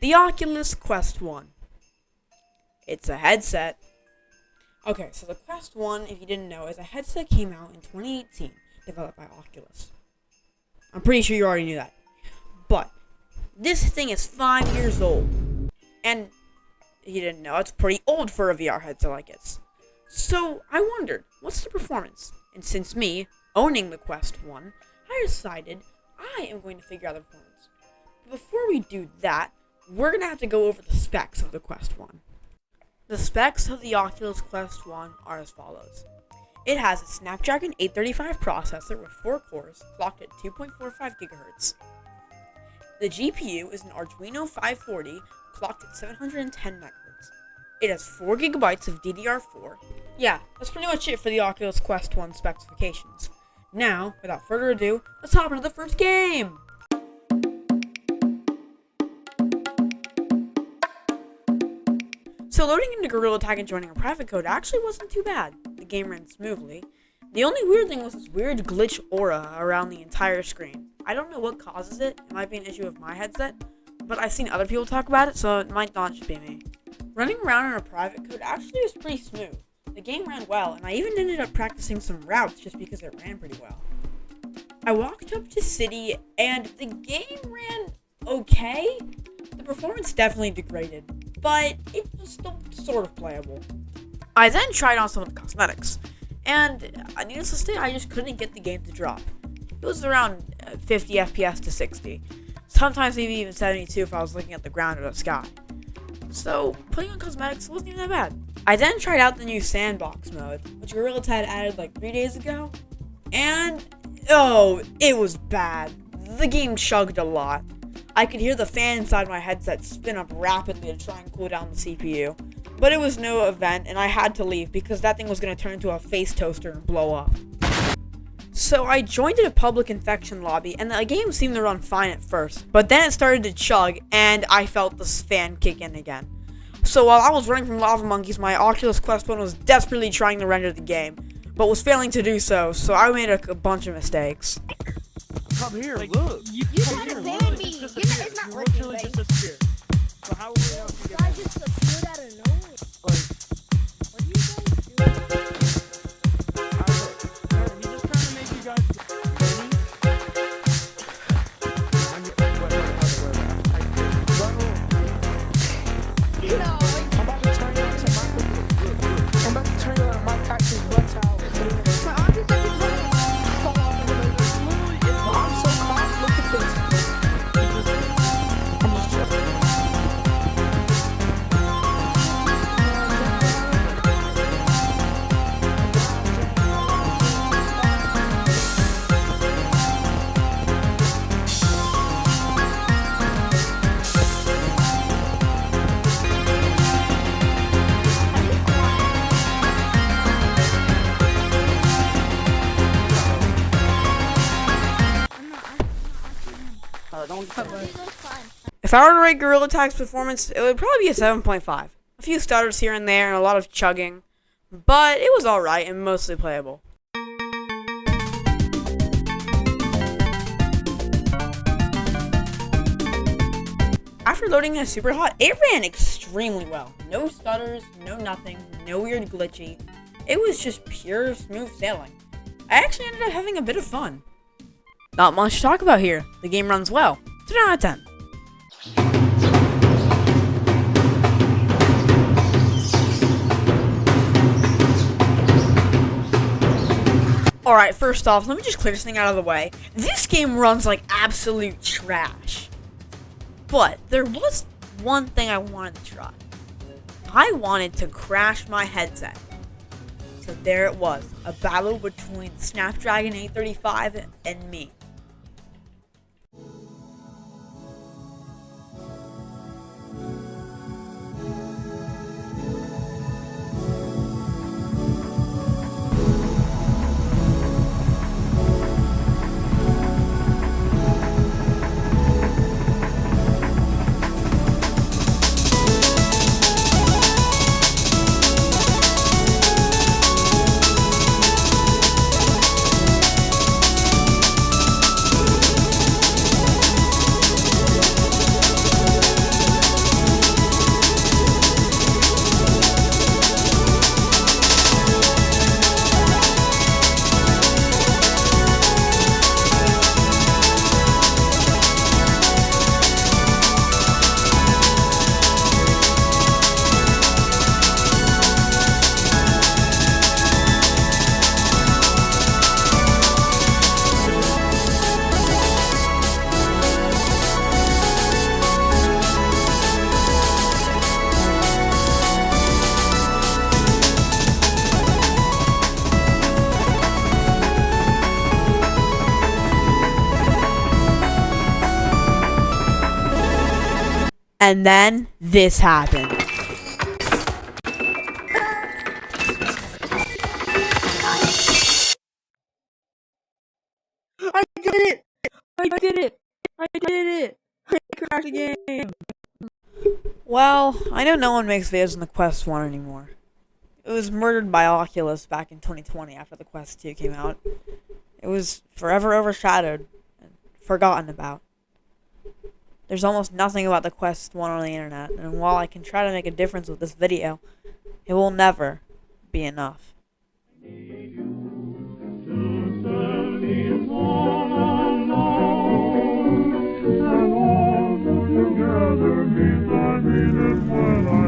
The Oculus Quest 1. It's a headset. Okay, so the Quest 1, if you didn't know, is a headset that came out in 2018, developed by Oculus. I'm pretty sure you already knew that. But this thing is 5 years old. And you didn't know, it's pretty old for a VR headset like this. So I wondered, what's the performance? And since me, owning the Quest 1, I decided I am going to figure out the performance. But before we do that, we're going to have to go over the specs of the Quest 1. The specs of the Oculus Quest 1 are as follows. It has a Snapdragon 835 processor with 4 cores, clocked at 2.45 GHz. The GPU is an Arduino 540, clocked at 710 MHz. It has 4 GB of DDR4. Yeah, that's pretty much it for the Oculus Quest 1 specifications. Now, without further ado, let's hop into the first game! So loading into Gorilla Tag and joining a private code actually wasn't too bad. The game ran smoothly. The only weird thing was this weird glitch aura around the entire screen. I don't know what causes it. It might be an issue with my headset, but I've seen other people talk about it, so it might not just be me. Running around in a private code actually was pretty smooth. The game ran well, and I even ended up practicing some routes just because it ran pretty well. I walked up to City, and the game ran okay. The performance definitely degraded, but it was still sort of playable. I then tried on some of the cosmetics, and needless to say, I just couldn't get the game to drop. It was around 50 FPS to 60, sometimes maybe even 72 if I was looking at the ground or the sky. So, putting on cosmetics wasn't even that bad. I then tried out the new sandbox mode, which Gorilla Tag added like 3 days ago, and oh, it was bad. The game chugged a lot. I could hear the fan inside my headset spin up rapidly to try and cool down the CPU, but it was no event and I had to leave because that thing was going to turn into a face toaster and blow up. So I joined a public infection lobby and the game seemed to run fine at first, but then it started to chug and I felt this fan kick in again. So while I was running from lava monkeys, my Oculus Quest 1 was desperately trying to render the game, but was failing to do so, so I made a bunch of mistakes. Come here, look. You gotta ban me. It's not working, literally babe. just disappeared. So how are we able to get I just appeared out of nowhere. like, What are you guys doing? he's just trying to make you guys hear me? I'm just wait, how No. I'm about to turn you into I'm about to turn you into my taxes butt towel. My arms are fucking running. I'm so calm, look at this. I'm just If I were to rate Gorilla Tag's performance, it would probably be a 7.5. A few stutters here and there and a lot of chugging, but it was alright and mostly playable. After loading in Super Hot, it ran extremely well. No stutters, no nothing, no weird glitchy. It was just pure smooth sailing. I actually ended up having a bit of fun. Not much to talk about here. The game runs well. 10 out of 10. Alright, first off, let me just clear this thing out of the way. This game runs like absolute trash. But there was one thing I wanted to try. I wanted to crash my headset. So there it was, a battle between Snapdragon 835 and me. And then this happened. I did it! I did it! I did it! I crashed the game! Well, I know no one makes videos on the Quest 1 anymore. It was murdered by Oculus back in 2020 after the Quest 2 came out. It was forever overshadowed and forgotten about. There's almost nothing about the Quest 1 on the internet, and while I can try to make a difference with this video, it will never be enough. Together means I mean it when I